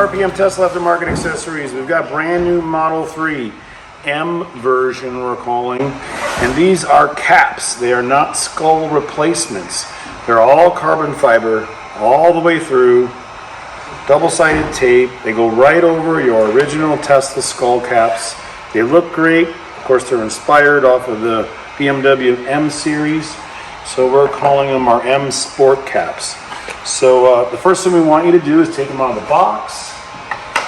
RPM Tesla Aftermarket Accessories. We've got brand new Model 3 M version we're calling, and these are caps. They are not skull replacements. They're all carbon fiber all the way through, double-sided tape. They go right over your original Tesla skull caps. They look great. Of course, they're inspired off of the BMW M series, so we're calling them our M Sport caps. So the first thing we want you to do is take them out of the box,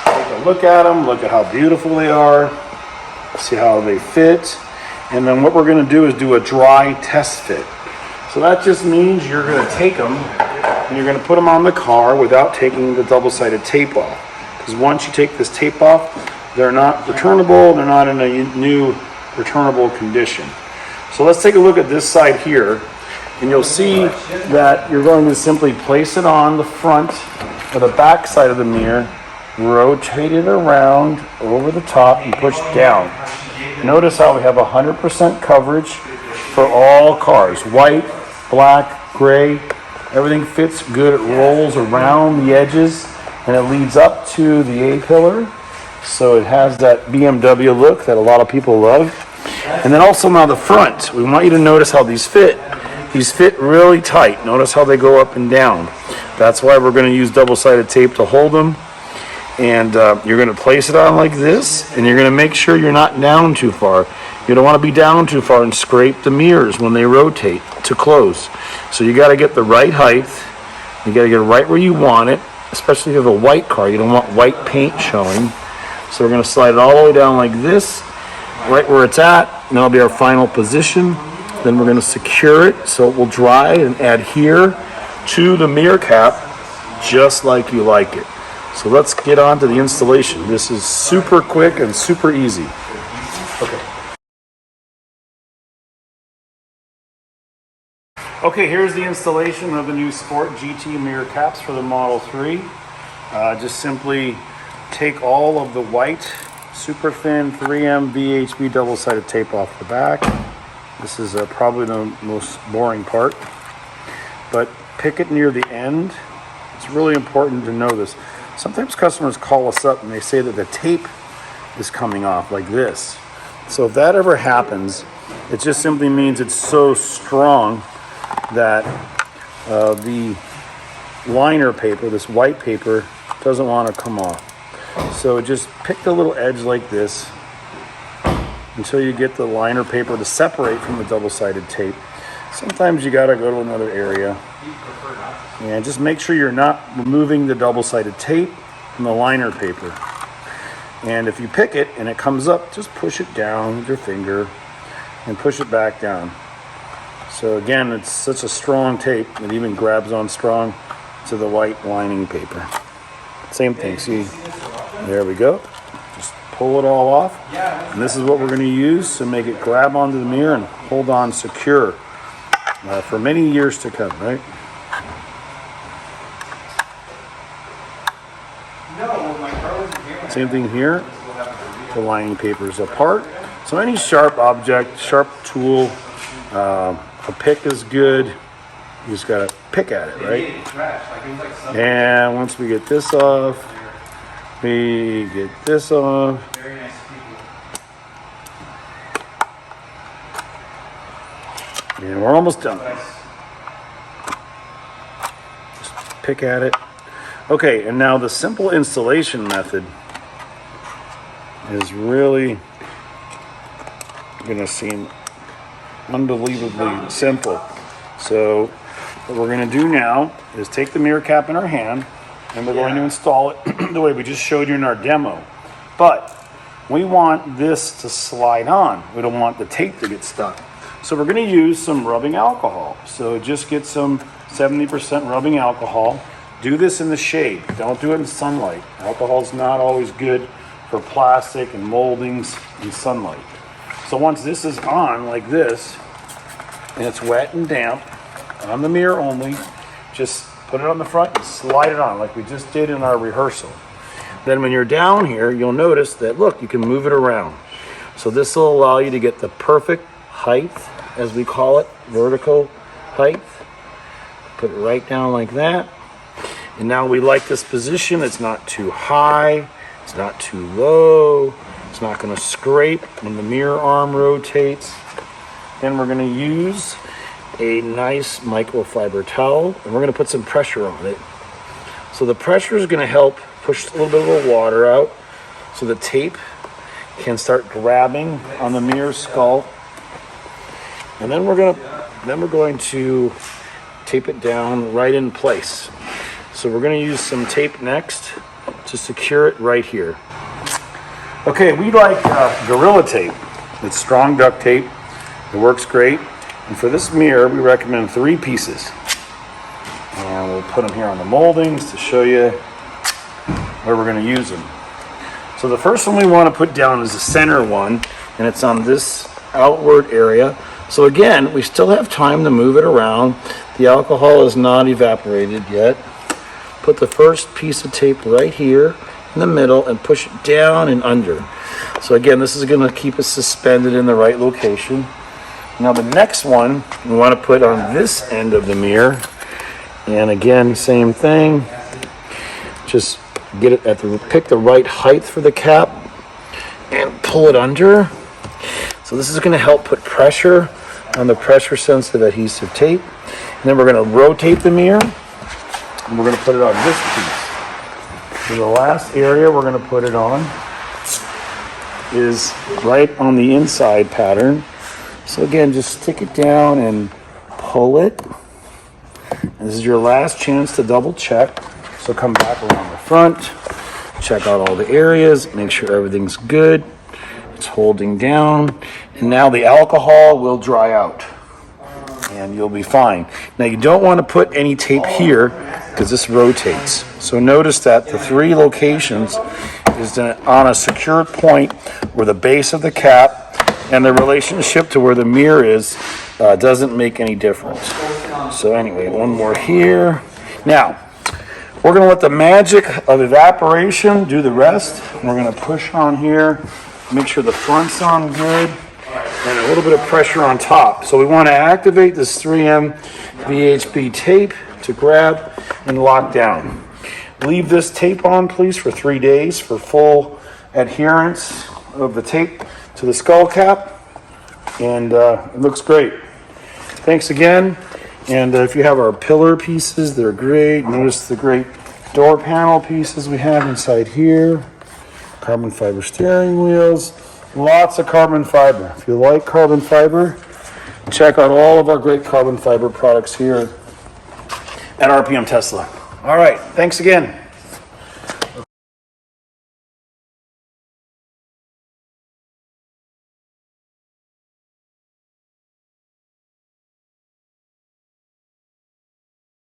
take a look at them, look at how beautiful they are, see how they fit, and then what we're going to do is do a dry test fit. So that just means you're going to take them and you're going to put them on the car without taking the double-sided tape off. Because once you take this tape off, they're not returnable, they're not in a new returnable condition. So let's take a look at this side here. And you'll see that you're going to simply place it on the front or the back side of the mirror, rotate it around over the top and push down. Notice how we have 100% coverage for all cars. White, black, gray, everything fits good. It rolls around the edges and it leads up to the A-pillar. So it has that BMW look that a lot of people love. And then also now the front, we want you to notice how these fit. These fit really tight. Notice how they go up and down. That's why we're going to use double-sided tape to hold them. And you're going to place it on like this, and you're going to make sure you're not down too far. You don't want to be down too far and scrape the mirrors when they rotate to close. So you got to get the right height. You got to get it right where you want it, especially if you have a white car. You don't want white paint showing. So we're going to slide it all the way down like this, right where it's at, and that'll be our final position. Then we're going to secure it so it will dry and adhere to the mirror cap just like you like it. So let's get on to the installation. This is super quick and super easy. Okay, here's the installation of the new Sport GT mirror caps for the Model 3. Just simply take all of the white, super thin 3M VHB double-sided tape off the back. This is probably the most boring part, but pick it near the end. It's really important to know this. Sometimes customers call us up and they say that the tape is coming off like this. So if that ever happens, it just simply means it's so strong that the liner paper, this white paper, doesn't want to come off. So just pick the little edge like this until you get the liner paper to separate from the double-sided tape. Sometimes you got to go to another area. And just make sure you're not removing the double-sided tape from the liner paper. And if you pick it and it comes up, just push it down with your finger and push it back down. So again, it's such a strong tape, it even grabs on strong to the white lining paper. Same thing, see, there we go. Pull it all off, and this is what we're going to use to make it grab onto the mirror and hold on secure for many years to come, right? Same thing here, the lining paper is apart. So any sharp object, sharp tool, a pick is good. You just got to pick at it, right? And once we get this off, we get this off. And we're almost done. Just pick at it. Okay, and now the simple installation method is really going to seem unbelievably simple. So what we're going to do now is take the mirror cap in our hand, and we're going to install it the way we just showed you in our demo. But we want this to slide on. We don't want the tape to get stuck. So we're going to use some rubbing alcohol. So just get some 70% rubbing alcohol. Do this in the shade. Don't do it in sunlight. Alcohol is not always good for plastic and moldings in sunlight. So once this is on like this, and it's wet and damp, on the mirror only, just put it on the front and slide it on like we just did in our rehearsal. Then when you're down here, you'll notice that, look, you can move it around. So this will allow you to get the perfect height, as we call it, vertical height. Put it right down like that. And now we like this position. It's not too high, it's not too low, it's not going to scrape when the mirror arm rotates. Then we're going to use a nice microfiber towel, and we're going to put some pressure on it. So the pressure is going to help push a little bit of the water out so the tape can start grabbing on the mirror skull. And then we're going to tape it down right in place. So we're going to use some tape next to secure it right here. Okay, we like Gorilla Tape. It's strong duct tape. It works great. And for this mirror, we recommend 3 pieces. And we'll put them here on the moldings to show you where we're going to use them. So the first one we want to put down is the center one, and it's on this outward area. So again, we still have time to move it around. The alcohol is not evaporated yet. Put the first piece of tape right here in the middle and push it down and under. So again, this is going to keep it suspended in the right location. Now the next one we want to put on this end of the mirror, and again, same thing. Just get it pick the right height for the cap and pull it under. So this is going to help put pressure on the pressure sensitive adhesive tape. And then we're going to rotate the mirror, and we're going to put it on this piece. So the last area we're going to put it on is right on the inside pattern. So again, just stick it down and pull it. And this is your last chance to double check. So come back around the front, check out all the areas, make sure everything's good. It's holding down. And now the alcohol will dry out and you'll be fine. Now you don't want to put any tape here because this rotates. So notice that the 3 locations is on a secured point where the base of the cap and the relationship to where the mirror is doesn't make any difference. So anyway, one more here. Now, we're going to let the magic of evaporation do the rest. We're going to push on here, make sure the front's on good, and a little bit of pressure on top. So we want to activate this 3M VHB tape to grab and lock down. Leave this tape on, please, for 3 days for full adherence of the tape to the skull cap, and it looks great. Thanks again. And if you have our pillar pieces, they're great. Notice the great door panel pieces we have inside here. Carbon fiber steering wheels. Lots of carbon fiber. If you like carbon fiber, check out all of our great carbon fiber products here at RPM Tesla. All right, thanks again.